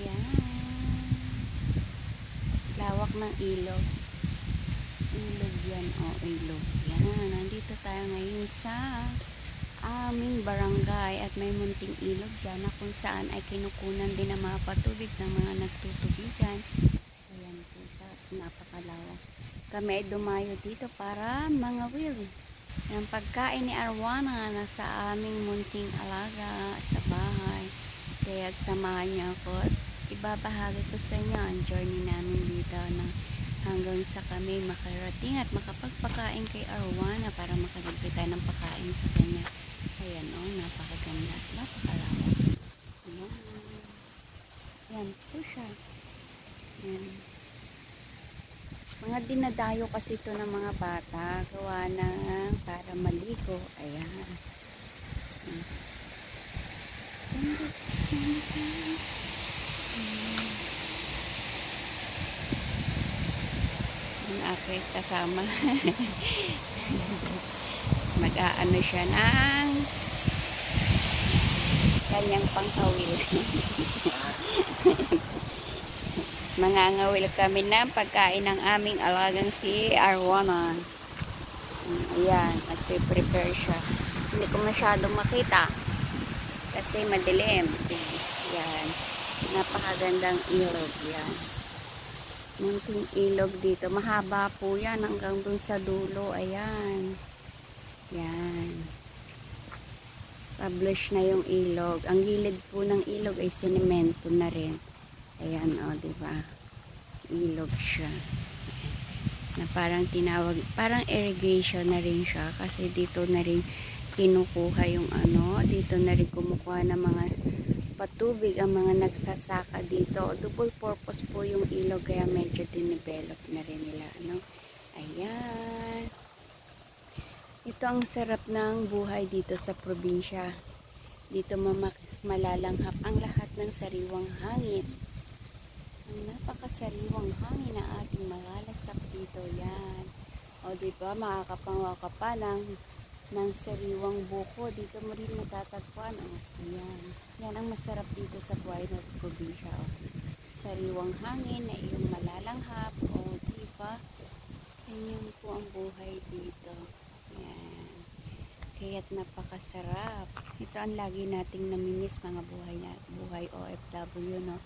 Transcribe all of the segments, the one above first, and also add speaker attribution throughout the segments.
Speaker 1: Yan. Lawak ng ilog. Ilog yan. O, ilog. Yan. Nandito tayo ngayon sa aming barangay at may munting ilog dyan na kung saan ay kinukunan din ang mga patubig ng mga nagtutubigan. Ayan po. Napakalawak. Kami ay dumayo dito para mga will. Ang pagkain ni Arwana na sa aming munting alaga sa bahay. Kaya samahan niyo ako at ibabahagi ko sa inyo ang journey namin dito na hanggang sa kami makarating at makapagpakain kay Arwana para makalibre tayo ng pagkain sa kanya. Ayan o, napakaganda at napakalawak. Ayan. Yan po siya. Ayan. Mga dinadayo kasi ito ng mga bata gawa na para maligo. Ayan. Ang aking kasama. Mag-aano siya ng kanyang panghawil. Mangangawil kami ng pagkain ng aming alagang si Arwana. Ayan, nagpe-prepare siya. Hindi ko masyadong makita kasi madilim. Ayan, napakagandang ilog yan. Munting ilog dito. Mahaba po yan hanggang dun sa dulo. Ayan. Yan. Established na yung ilog. Ang gilid po ng ilog ay sinemento na rin. Ayan, o, diba? Ilog siya. Na parang tinawag, parang irrigation na rin siya. Kasi dito na rin kinukuha yung ano, dito na rin kumukuha ng mga patubig ang mga nagsasaka dito. Double purpose po yung ilog, kaya medyo dinevelop na rin nila, ano? Ayan. Ito ang sarap ng buhay dito sa probinsya. Dito malalanghap ang lahat ng sariwang hangin. Ang napakasariwang hangin na ating malalasap dito. Yan. O diba, makakapangawa ka pa ng sariwang buko. Dito mo rin matatagpuan. O, yan. Yan ang masarap dito sa buhay ng probinsya. O, sariwang hangin na iyong malalanghap. O diba, ganyan po ang buhay dito. Yan. Kaya't napakasarap. Ito ang lagi nating namimiss mga buhay OFW, no?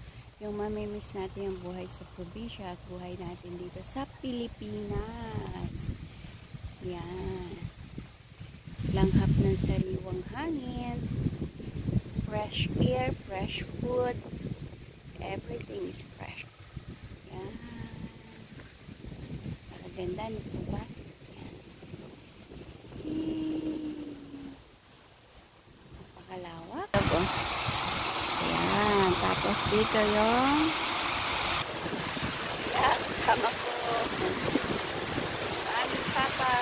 Speaker 1: Yung mamimiss natin yung buhay sa probinsya at buhay natin dito sa Pilipinas. Yan. Langhap ng sariwang hangin, fresh air, fresh food, everything is fresh. Yan. Nakaganda nito ba? Yan. Napakalawak. Ayan. Tapos dito yung kama ko. Aming papa.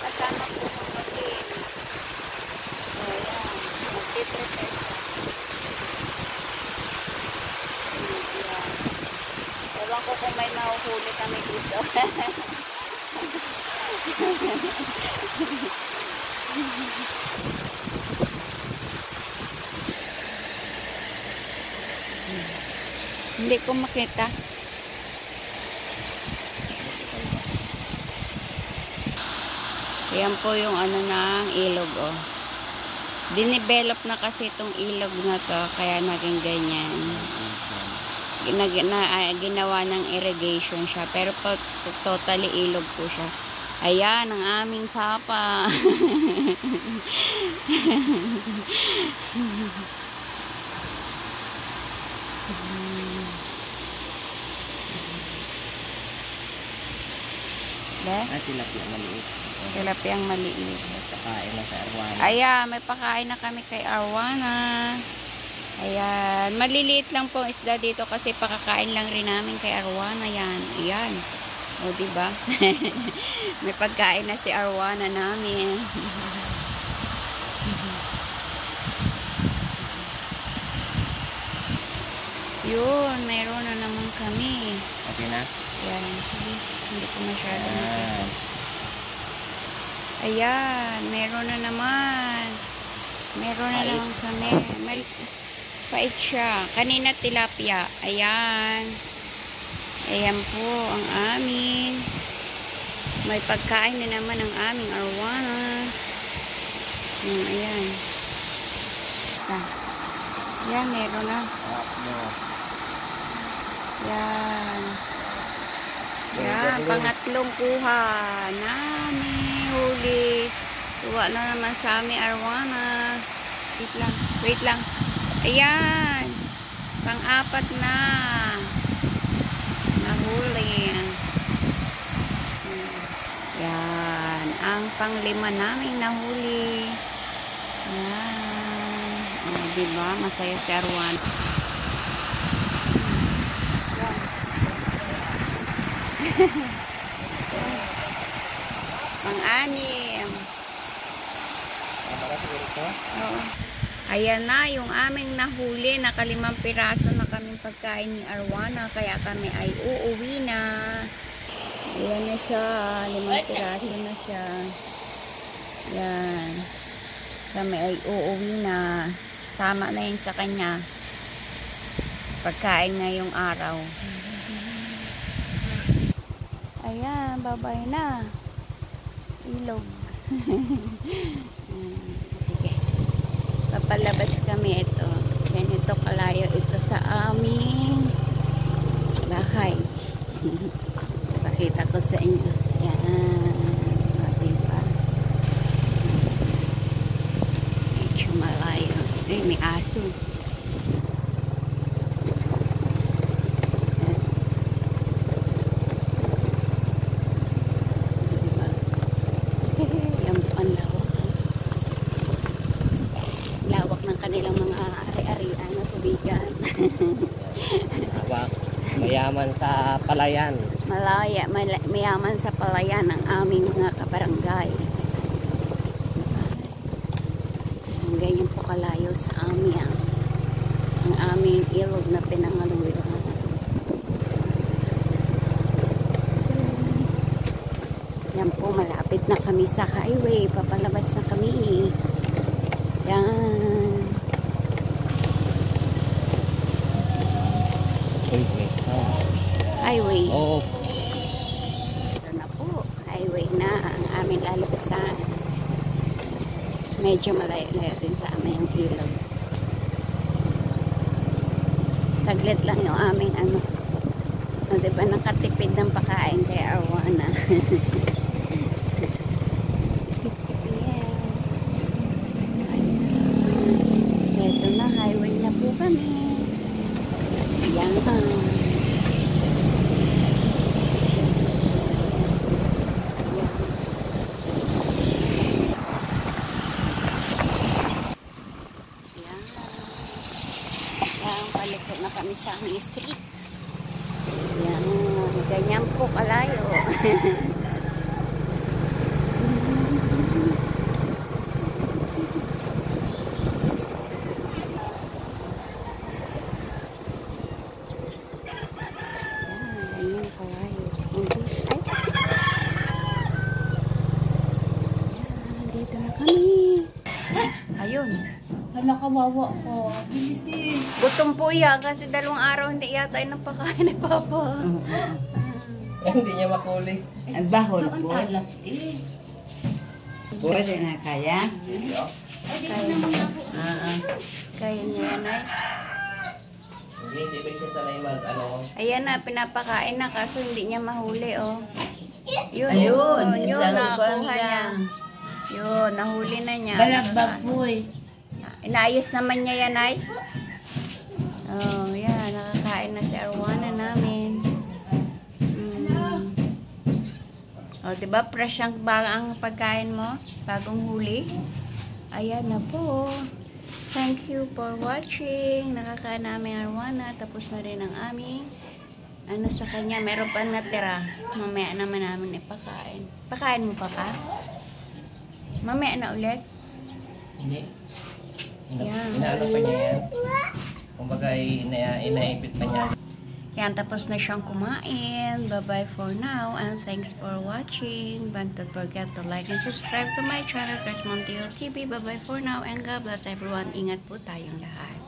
Speaker 1: Kasama ko mag-in. Ayan. Mag-prepare siya. Ayan. Ewan ko kung may mahuhuli kami dito. Hindi ko makita. Ayan po yung ano ng ilog, oh. Dinevelop na kasi itong ilog na to, kaya naging ganyan. Ginawa ng irrigation siya, pero po, totally ilog po siya. Ayan ang aming papa.
Speaker 2: Tilapia maliit.
Speaker 1: Tilapia maliit.
Speaker 2: Pakain na sa Arwana.
Speaker 1: Ayan, may pakain na kami kay Arwana. Ayan, maliliit lang pong isda dito kasi pakakain lang rin namin kay Arwana. Yan, ayan. O, diba? May pagkain na si Arwana namin. Yun, mayroon na naman kami.
Speaker 2: Okay na?
Speaker 1: Yan, sige. Hindi ko masyado nakita. Ayan, meron na naman. Meron na naman kami. Pait siya. Kanina tilapia. Ayan. Ayan po ang amin. May pagkain na naman ang aming arwana. Ayan. Yan, meron na. Yan. Yan, pangatlong kuha namin. Huli. Tuwa na naman sa aming arwana. Wait lang. Wait lang. Ayan. Pang-apat na. Nahuli. Yan. Ang pang-5 namin nahuli. Yan. O, diba? Masaya si Arwan. Pang-anim. Oo. Ayan na, yung aming nahuli, naka 5 piraso na kaming pagkain ni Arwana, kaya kami ay uuwi na. Ayan na siya, 5 piraso na siya. Yan. Kami ay uuwi na. Tama na yun sa kanya. Pagkain ngayong araw. Ayan, babay na. Ilog. Sige. Papalabas kami ito. Ganito kalayo ito sa aming bahay. Pakita ko sa inyo. Yan. Diba? Medyo malayo. Ay, may aso. Ng kanilang mga ari-arian na tubigan.
Speaker 2: Mayaman sa palayan.
Speaker 1: Mayaman sa palayan ang aming mga kabarangay. Ganyan po kalayo sa amin ang aming ilog na pinangaluhan. Yan po, malapit na kami sa highway. Papalabas na kami. Yan. Highway.
Speaker 2: Oo.
Speaker 1: Ito na po. Highway na ang aming lalabasan. Medyo malayo-layo din sa aming ilog. Saglit lang yung aming ano. Diba nakatipid ng pakain kay Arwana. Ito na, highway na po kami. Ayan. Palikot na kami sa aming street. Yan, ganyan po kalayo. Ganyan kalayo. Ay, dito na kami. Ayun.
Speaker 3: Hala, kawawa ko. Bilis.
Speaker 1: Gutom po iya kasi 2 araw hindi yata ay napakain ni Papa.
Speaker 2: Hindi niya makuli.
Speaker 3: Ang bahol po. Ang talas eh.
Speaker 4: Pwede na kaya?
Speaker 1: Kaya niya yan ay.
Speaker 2: Hindi, ibig siya sanay
Speaker 1: Ayan na, pinapakain na kaso hindi niya mahuli oh. Yun,
Speaker 4: Ayun,
Speaker 1: yun
Speaker 4: isang
Speaker 1: nakuha
Speaker 4: buwan
Speaker 1: niya.
Speaker 4: lang.
Speaker 1: Yun, nahuli na niya.
Speaker 4: Balagbag po eh.
Speaker 1: Inaayos naman niya yan ay. Oh, yan, nakakain na si Arwana namin. Oh, diba fresh ang pagkain mo? Bagong huli? Ayan na po. Thank you for watching. Nakakain namin Arwana. Tapos na rin ang aming ano sa kanya. Meron pa natira. Mamaya naman namin ipakain. Pakain mo pa pa? Mamaya na ulit?
Speaker 2: Hindi.
Speaker 1: Yan.
Speaker 2: Inaano pa niya yan. Kumbaga, inaipit pa niya.
Speaker 1: Yan, tapos na siyang kumain. Bye-bye for now. And thanks for watching. Don't forget to like and subscribe to my channel, Chris Montiel TV. Bye-bye for now. And God bless everyone. Ingat po tayong lahat.